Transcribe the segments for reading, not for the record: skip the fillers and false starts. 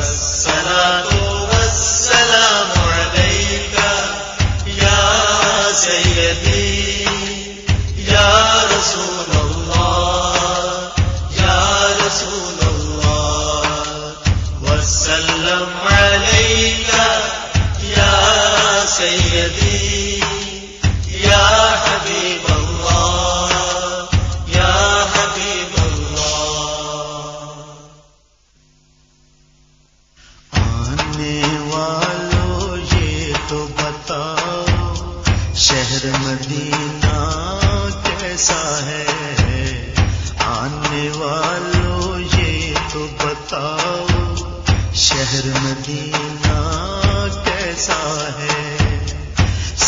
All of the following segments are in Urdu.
الصلاة والسلام عليك يا سيدي يا رسول الله يا رسول الله وسلم عليك يا سيدي يا حبيب الله يا حبيب الله. آنے والوں یہ تو بتاؤ شہر مدینہ کیسا ہے. آنے والوں یہ تو بتاؤ شہر مدینہ کیسا ہے.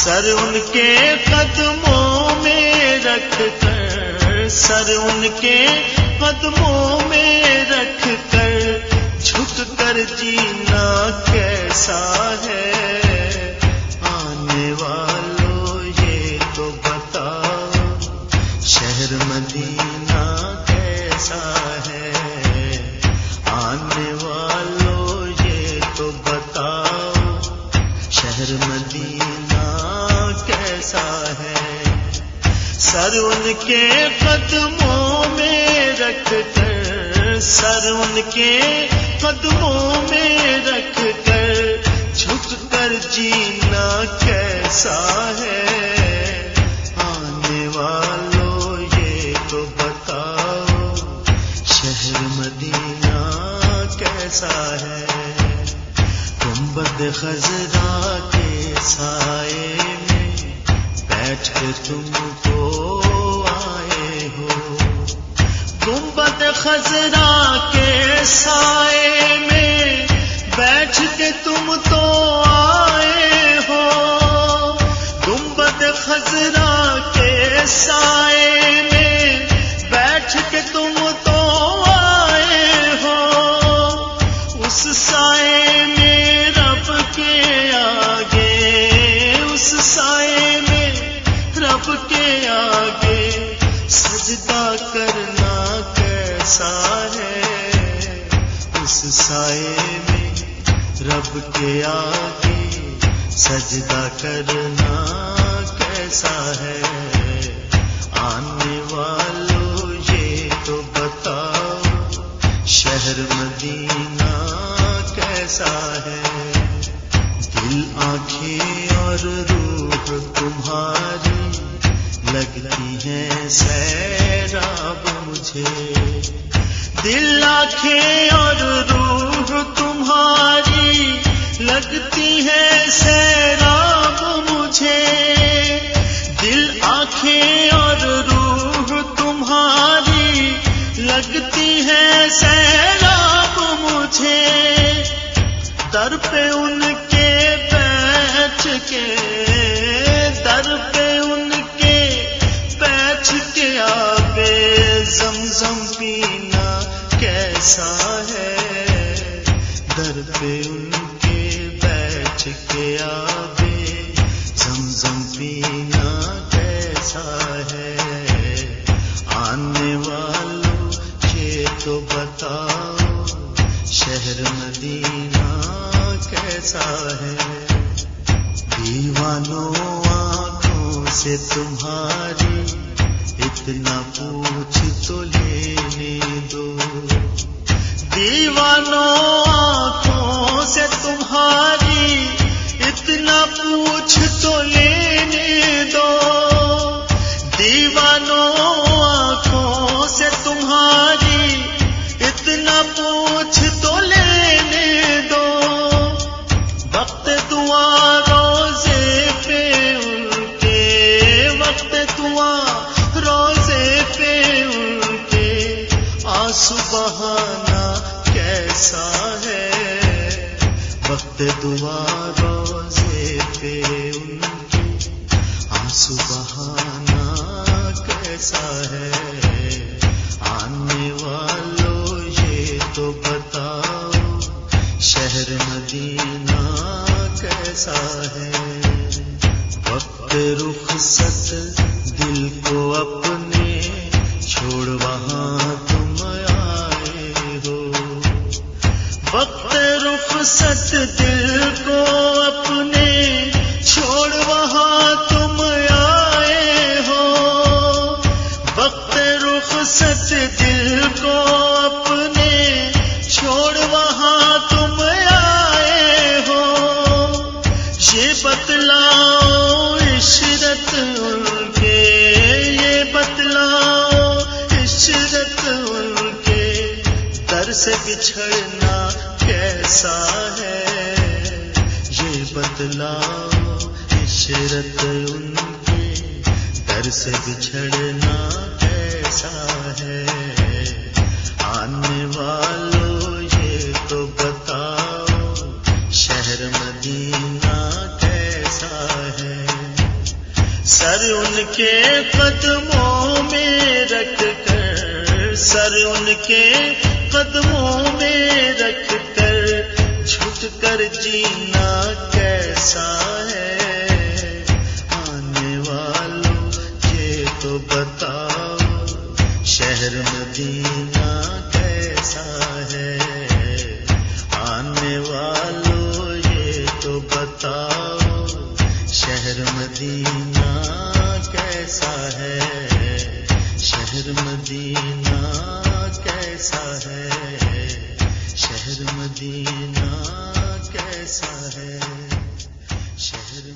سر ان کے قدموں میں رکھ کر سر ان کے قدموں میں رکھ کر جھک کر جینا کیسا ہے. آنے والوں یہ تو بتاؤ شہر مدینہ کیسا ہے. آنے والوں یہ تو بتاؤ شہر مدینہ کیسا ہے. سر ان کے قدموں میں رکھ کر سر ان کے قدموں میں رکھ کر جھک کر جینا کیسا ہے. آنے والوں یہ تو بتاؤ شہر مدینہ کیسا ہے. گنبد خضرا کے سائے میں بیٹھ کے تم کو آئے ہو. گنبد خضرا کے سائے میں بیٹھ کے تم تو آئے ہو. گنبد خضرا کے سائے میں بیٹھ کے تم تو آئے ہو. اس سائے میں رب کے آگے اس سائے میں رب کے آگے سجدہ کرنا کیسا ہے. اس سائے میں رب کے آگے سجدہ کرنا کیسا ہے. آنے والوں یہ تو بتاؤ شہر مدینہ کیسا ہے. دل آنکھیں اور روح تمہاری لگتی ہیں سیراب مجھے. دل آنکھیں اور روح تمہاری لگتی ہیں سیراب مجھے. دل آنکھیں اور روح تمہاری لگتی ہیں سیراب مجھے. در پہ ان کے بیٹھ کے در پہ ان کے بیٹھ کے آب زمزم پینا کیسا ہے. در پہ ان کے بیٹھ کے آب زمزم پینا کیسا ہے. آنے والوں یہ تو بتاؤ شہر مدینہ کیسا ہے. دیوانوں آنکھوں سے تمہاری اتنا پوچھ تو لینے دو. دیوانوں آنکھوں سے تمہاری اتنا پوچھ تو لینے دو. دیوانوں آنکھوں سے تمہاری اتنا پوچھ تو لینے دو. وقت دعا روزے پہ ان کے وقت دعا روزے پہ ان کے آنسو بہانا کیسا ہے. وقت دعا روزے پہ ان کے آنسو بہانا کیسا ہے. آنے والوں یہ تو بتاؤ شہر مدینہ کیسا ہے. وقت رخصت دل کو اپنے چھوڑ وہاں تم آئے ہو. وقت رخصت دل کو اپنے چھوڑ وہاں تم آئے ہو، وقت رخصت دل کو اپنے چھوڑ وہاں تم آئے ہو، یہ بتلاؤ عشرت ان کے، یہ بتلاؤ عشرت ان کے، در سے بچھڑنا کیسا ہے، یہ بتلاؤ عشرت ان کے، در سے بچھڑنا کیسا ہے، آنے والوں یہ تو بتاؤ شہر مدینہ کیسا ہے، سر ان کے قدموں میں رکھ کر، سر ان کے قدموں میں رکھ کر جھک کر جینا کیسا ہے، آنے والوں یہ تو بتاؤ شہر مدینہ کیسا ہے، آنے والوں یہ تو بتاؤ شہر مدینہ کیسا ہے، شہر مدینہ کیسا ہے، شہر مدینہ کیسا ہے، شہر